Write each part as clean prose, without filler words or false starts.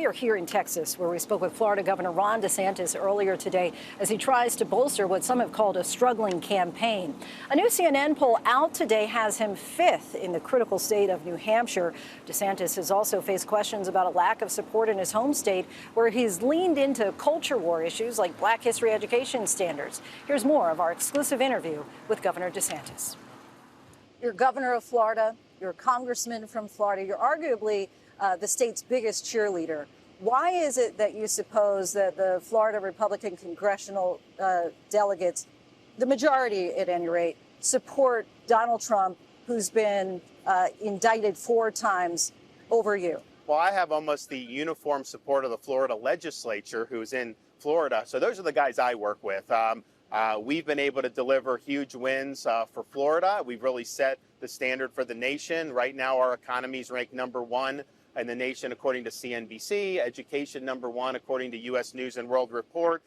We are here in Texas, where we spoke with Florida Governor Ron DeSantis earlier today as he tries to bolster what some have called a struggling campaign. A new CNN poll out today has him fifth in the critical state of New Hampshire. DeSantis has also faced questions about a lack of support in his home state, where he's leaned into culture war issues like Black history education standards. Here's more of our exclusive interview with Governor DeSantis. You're governor of Florida. You're a congressman from Florida. You're arguably the state's biggest cheerleader. Why is it that you suppose that the Florida Republican congressional delegates, the majority at any rate, support Donald Trump, who's been indicted 4 times, over you? Well, I have almost the uniform support of the Florida legislature, who's in Florida. So those are the guys I work with. We've been able to deliver huge wins for Florida. We've really set the standard for the nation. Right now, our economy is ranked #1 in the nation, according to CNBC, education #1, according to U.S. News and World Report.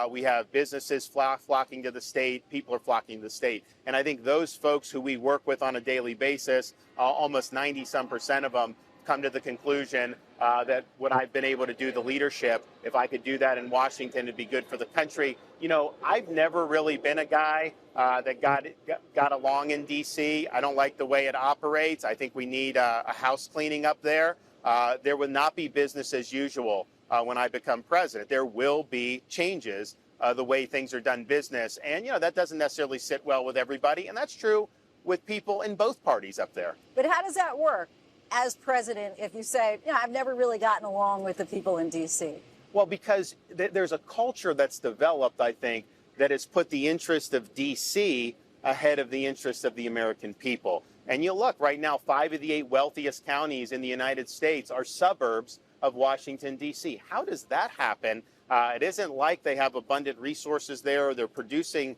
We have businesses flocking to the state. People are flocking to the state. And I think those folks who we work with on a daily basis, almost 90-some% of them, come to the conclusion that when I've been able to do the leadership, if I could do that in Washington, it'd be good for the country. You know, I've never really been a guy that got along in D.C. I don't like the way it operates. I think we need a house cleaning up there. There will not be business as usual when I become president. There will be changes the way things are done business. And, you know, that doesn't necessarily sit well with everybody. And that's true with people in both parties up there. But how does that work as president if you say, you know, I've never really gotten along with the people in D.C.? Well, because there's a culture that's developed, I think, that has put the interest of D.C. ahead of the interest of the American people. And you look, right now, 5 of the 8 wealthiest counties in the United States are suburbs of Washington, D.C. How does that happen? It isn't like they have abundant resources there, or they're producing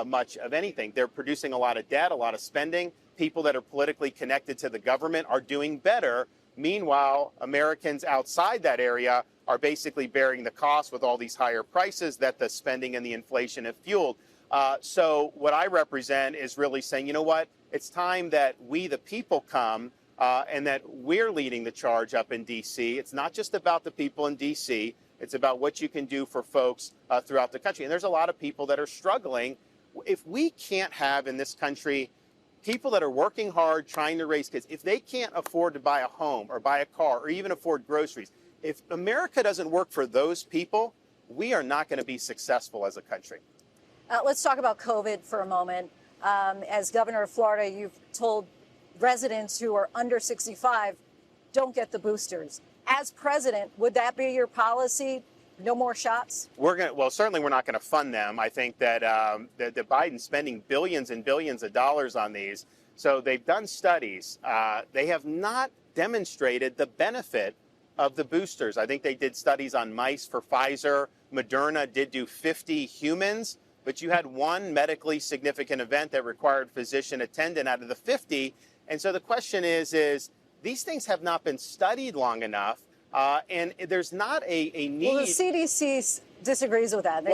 much of anything. They're producing a lot of debt, a lot of spending. People that are politically connected to the government are doing better. Meanwhile, Americans outside that area are basically bearing the cost with all these higher prices that the spending and the inflation have fueled. So what I represent is really saying, you know what, it's time that we, the people, come and that we're leading the charge up in D.C. It's not just about the people in D.C. It's about what you can do for folks throughout the country. And there's a lot of people that are struggling. If we can't have in this country people that are working hard, trying to raise kids, if they can't afford to buy a home or buy a car or even afford groceries, if America doesn't work for those people, we are not going to be successful as a country. Let's talk about COVID for a moment. As governor of Florida, you've told residents who are under 65, don't get the boosters. As president, would that be your policy? No more shots? Well, certainly we're not going to fund them. I think that that Biden's spending billions and billions of dollars on these. So they've done studies. They have not demonstrated the benefit of the boosters. I think they did studies on mice for Pfizer. Moderna did do 50 humans, but you had one medically significant event that required physician attendant out of the 50. And so the question is these things have not been studied long enough. And there's not a need. Well, the CDC disagrees with that.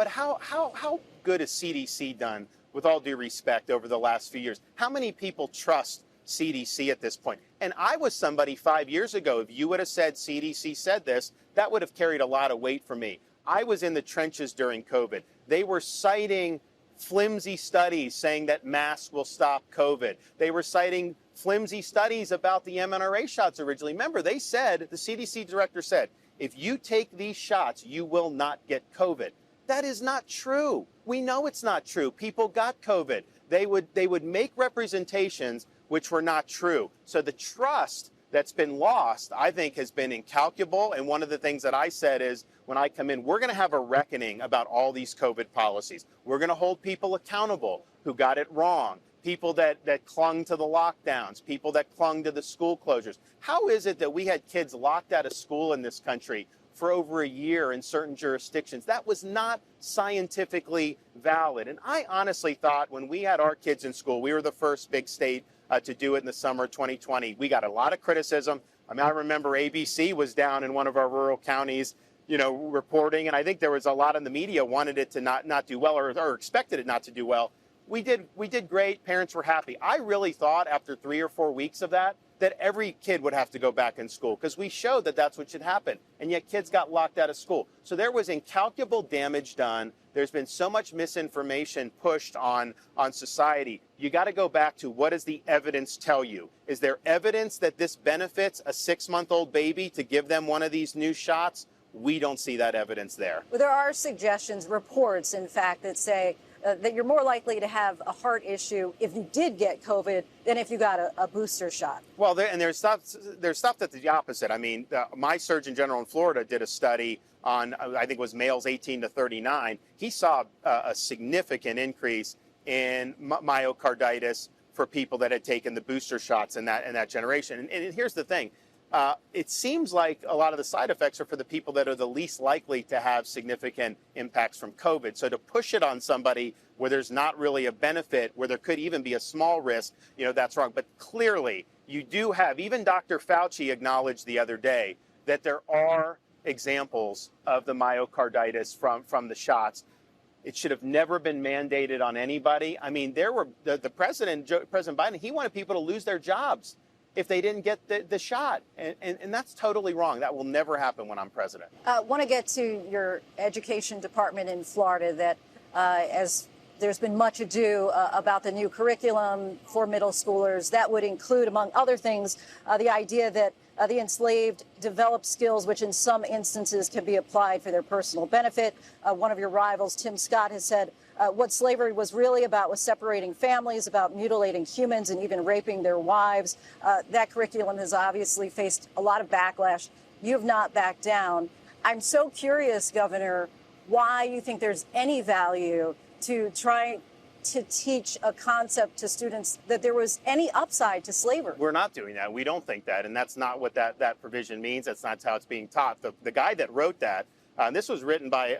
How good has CDC done, with all due respect, over the last few years? How many people trust CDC at this point? And I was somebody 5 years ago, if you would have said CDC said this, that would have carried a lot of weight for me. I was in the trenches during COVID. They were citing flimsy studies saying that masks will stop COVID. They were citing flimsy studies about the mRNA shots originally. Remember, they said, the CDC director said, if you take these shots, you will not get COVID. That is not true. We know it's not true. People got COVID. They would make representations which were not true. So the trust that's been lost, I think, has been incalculable. And one of the things that I said is, when I come in, we're going to have a reckoning about all these COVID policies. We're going to hold people accountable who got it wrong. People that clung to the lockdowns, people that clung to the school closures. How is it that we had kids locked out of school in this country for over a year in certain jurisdictions? That was not scientifically valid. And I honestly thought when we had our kids in school, we were the first big state to do it in the summer of 2020. We got a lot of criticism. I mean, I remember ABC was down in one of our rural counties, reporting, and I think there was a lot in the media wanted it to not do well or expected it not to do well. We did great. Parents were happy. I really thought after 3 or 4 weeks of that that every kid would have to go back in school because we showed that that's what should happen. And yet kids got locked out of school. So there was incalculable damage done. There's been so much misinformation pushed on society. You got to go back to, what does the evidence tell you? Is there evidence that this benefits a 6-month-old baby to give them one of these new shots? We don't see that evidence there. Well, there are suggestions, reports, in fact, that say that you're more likely to have a heart issue if you did get COVID than if you got a booster shot. Well, there's stuff that's the opposite. I mean, my Surgeon General in Florida did a study on, I think it was males 18 to 39. He saw a significant increase in myocarditis for people that had taken the booster shots in that generation. And here's the thing. It seems like a lot of the side effects are for the people that are the least likely to have significant impacts from COVID. So to push it on somebody where there's not really a benefit, where there could even be a small risk, that's wrong. But clearly, you do have, even Dr. Fauci acknowledged the other day that there are examples of the myocarditis from the shots. It should have never been mandated on anybody. I mean, the President Biden, he wanted people to lose their jobs if they didn't get the shot. And that's totally wrong. That will never happen when I'm president. I want to get to your education department in Florida that, as there's been much ado about the new curriculum for middle schoolers, that would include, among other things, the idea that the enslaved develop skills which in some instances can be applied for their personal benefit. One of your rivals, Tim Scott, has said what slavery was really about was separating families, about mutilating humans and even raping their wives. That curriculum has obviously faced a lot of backlash. You have not backed down. I'm so curious, Governor, why you think there's any value to try to teach a concept to students that there was any upside to slavery. We're not doing that. We don't think that. And that's not what that provision means. That's not how it's being taught. The guy that wrote that, this was written by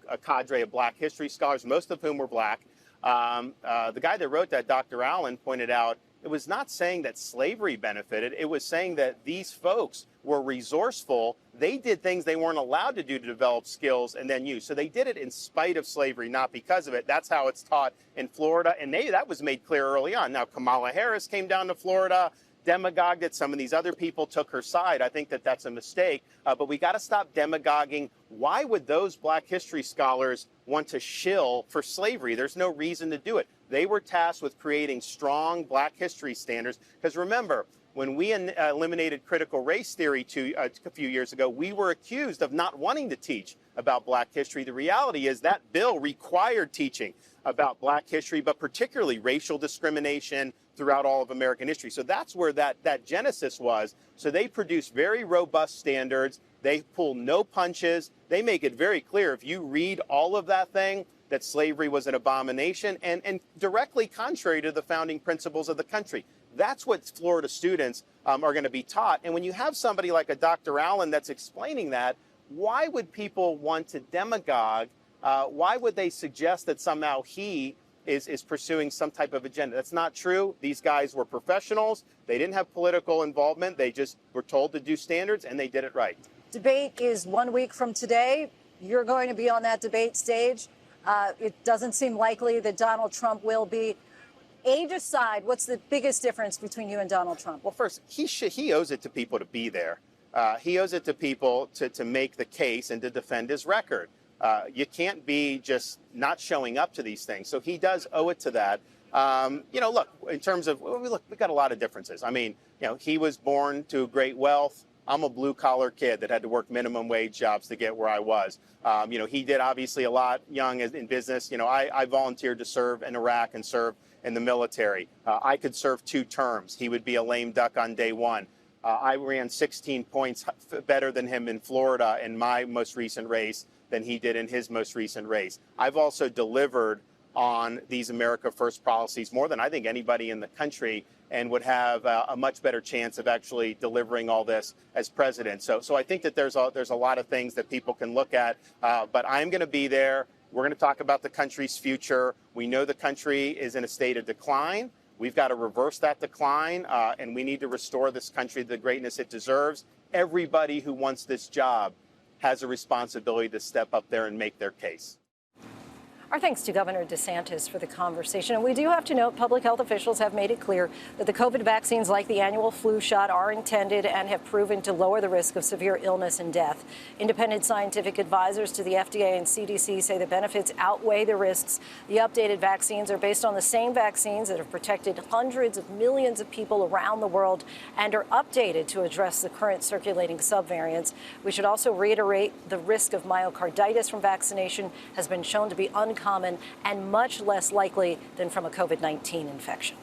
a cadre of Black history scholars, most of whom were Black. The guy that wrote that, Dr. Allen, pointed out it was not saying that slavery benefited. It was saying that these folks were resourceful. They did things they weren't allowed to do to develop skills and then use. So they did it in spite of slavery, not because of it. That's how it's taught in Florida. And that was made clear early on. Now, Kamala Harris came down to Florida, demagogued it. Some of these other people took her side. I think that that's a mistake. But we got to stop demagoguing. Why would those Black history scholars want to shill for slavery? There's no reason to do it. They were tasked with creating strong Black history standards. Because remember, when we eliminated critical race theory a few years ago, we were accused of not wanting to teach about Black history. The reality is that bill required teaching about Black history, but particularly racial discrimination throughout all of American history. So that's where that genesis was. So they produce very robust standards. They pull no punches. They make it very clear, if you read all of that thing, that slavery was an abomination and directly contrary to the founding principles of the country. That's what Florida students are going to be taught. And when you have somebody like a Dr. Allen that's explaining that, why would people want to demagogue? Why would they suggest that somehow he is pursuing some type of agenda? That's not true. These guys were professionals. They didn't have political involvement. They just were told to do standards, and they did it right. Debate is 1 week from today. You're going to be on that debate stage. It doesn't seem likely that Donald Trump will be. Age aside, what's the biggest difference between you and Donald Trump? Well, first, he owes it to people to be there. He owes it to people to make the case and to defend his record. You can't be just not showing up to these things. So he does owe it to that. Look, in terms of, we got a lot of differences. I mean, he was born to great wealth. I'm a blue-collar kid that had to work minimum wage jobs to get where I was. He did obviously a lot young in business. I volunteered to serve in Iraq and serve in the military. I could serve 2 terms. He would be a lame duck on day 1. I ran 16 points better than him in Florida in my most recent race than he did in his most recent race. I've also delivered on these America First policies more than I think anybody in the country, and would have a much better chance of actually delivering all this as president. So I think that there's a lot of things that people can look at, but I'm going to be there. We're going to talk about the country's future. We know the country is in a state of decline. We've got to reverse that decline, and we need to restore this country to the greatness it deserves. Everybody who wants this job has a responsibility to step up there and make their case. Our thanks to Governor DeSantis for the conversation. And we do have to note public health officials have made it clear that the COVID vaccines, like the annual flu shot, are intended and have proven to lower the risk of severe illness and death. Independent scientific advisors to the FDA and CDC say the benefits outweigh the risks. The updated vaccines are based on the same vaccines that have protected hundreds of millions of people around the world and are updated to address the current circulating subvariants. We should also reiterate the risk of myocarditis from vaccination has been shown to be uncommon and much less likely than from a COVID-19 infection.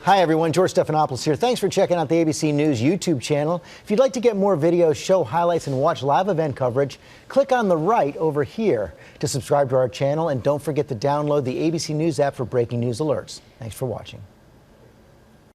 Hi, everyone. George Stephanopoulos here. Thanks for checking out the ABC News YouTube channel. If you'd like to get more videos, show highlights, and watch live event coverage, click on the right over here to subscribe to our channel. And don't forget to download the ABC News app for breaking news alerts. Thanks for watching.